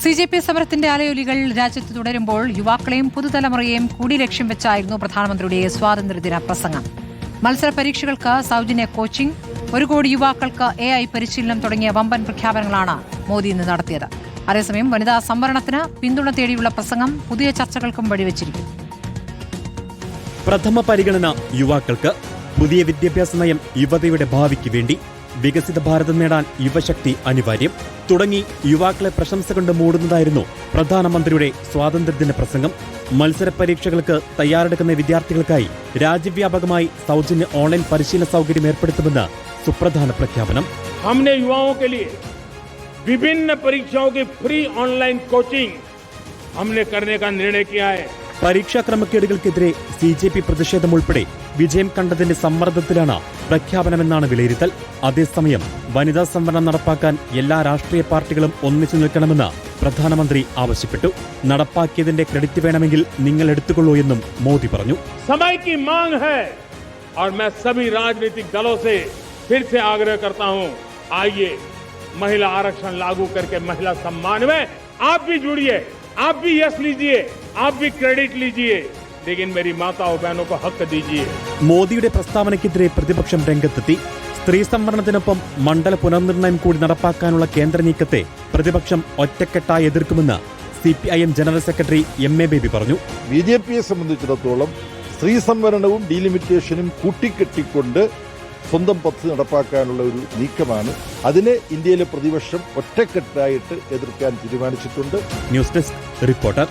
CJP സമരത്തിന്റെ അലയൊലികൾ രാജ്യത്ത് തുടരുമ്പോൾ യുവാക്കളെയും പുതുതലമുറയെയും കൂടി ലക്ഷ്യം വെച്ചായിരുന്നു പ്രധാനമന്ത്രിയുടെ സ്വാതന്ത്ര്യദിന പ്രസംഗം. മത്സര പരീക്ഷകൾക്ക് സൗജന്യ കോച്ചിംഗ്, 1 കോടി യുവാക്കൾക്ക് AI പരിശീലനം തുടങ്ങിയ വമ്പൻ പ്രഖ്യാപനങ്ങളാണ് മോദി ഇന്ന് നടത്തിയത്. അതേസമയം വനിതാ സംവരണത്തിന് പിന്തുണ തേടിയുള്ള പ്രസംഗം പുതിയ ചർച്ചകൾക്കും വഴിവെച്ചിരിക്കുന്നു. പ്രഥമ പരിഗണന യുവാക്കൾക്ക്, പുതിയ വിദ്യാഭ്യാസ നയം യുവതയുടെ ഭാവിക്ക് വേണ്ടി, വികസിത ഭാരതം നേടാൻ യുവശക്തി അനിവാര്യം തുടങ്ങി യുവാക്കളെ പ്രശംസ കൊണ്ട് മൂടുന്നതായിരുന്നു പ്രധാനമന്ത്രിയുടെ സ്വാതന്ത്ര്യദിന പ്രസംഗം. മത്സര പരീക്ഷകൾക്ക് തയ്യാറെടുക്കുന്ന വിദ്യാർത്ഥികൾക്കായി രാജ്യവ്യാപകമായി സൗജന്യ ഓൺലൈൻ പരിശീലന സൗകര്യം ഏർപ്പെടുത്തുമെന്ന് സുപ്രധാന പ്രഖ്യാപനം. हमने युवाओं के लिए विभिन्न परीक्षाओं की फ्री ऑनलाइन कोचिंग हमने करने का निर्णय किया है. പരീക്ഷാ ക്രമക്കേടുകൾക്കെതിരെ CJP പ്രതിഷേധം ഉൾപ്പെടെ വിജയം കണ്ടതിന്റെ സമ്മർദ്ദത്തിലാണ് പ്രഖ്യാപനമെന്നാണ് വിലയിരുത്തൽ. അതേസമയം വനിതാ സംവരണം നടപ്പാക്കാൻ എല്ലാ രാഷ്ട്രീയ പാർട്ടികളും ഒന്നിച്ചു നിൽക്കണമെന്ന് പ്രധാനമന്ത്രി ആവശ്യപ്പെട്ടു. നടപ്പാക്കിയതിന്റെ ക്രെഡിറ്റ് വേണമെങ്കിൽ നിങ്ങൾ എടുത്തുകൊള്ളൂ എന്നും മോദി പറഞ്ഞു. समय की मांग है और मैं सभी राजनीतिक दलों से फिर से आग्रह करता हूं, आइए महिला आरक्षण लागू करके महिला सम्मान में आप भी जुड़िए, आप भी यस लीजिए, आप भी क्रेडिट लीजिए, लेकिन मेरी माताओं बहनों को हक दीजिए. മോദിയുടെ പ്രസ്താവനയ്ക്കെതിരെ പ്രതിപക്ഷം രംഗത്തെത്തി. സ്ത്രീ സംവരണത്തിനൊപ്പം മണ്ഡല പുനർനിർണയം കൂടി നടപ്പാക്കാനുള്ള കേന്ദ്ര നീക്കത്തെ പ്രതിപക്ഷം ഒറ്റക്കെട്ടായി എതിർക്കുമെന്ന് CPIM general secretary MA baby പറഞ്ഞു. BJPയെ സംബന്ധിച്ചിടത്തോളം സ്ത്രീ സംവരണവും ഡീലിമിറ്റേഷനും കൂട്ടിക്കെട്ടിക്കൊണ്ട് സ്വന്തം പദ്ധതി നടപ്പാക്കാനുള്ള ഒരു നീക്കമാണ്. അതിനെ ഇന്ത്യയിലെ പ്രതിപക്ഷം ഒറ്റക്കെട്ടായിട്ട് എതിർക്കാൻ തീരുമാനിച്ചിട്ടുണ്ട്. News desk reporter.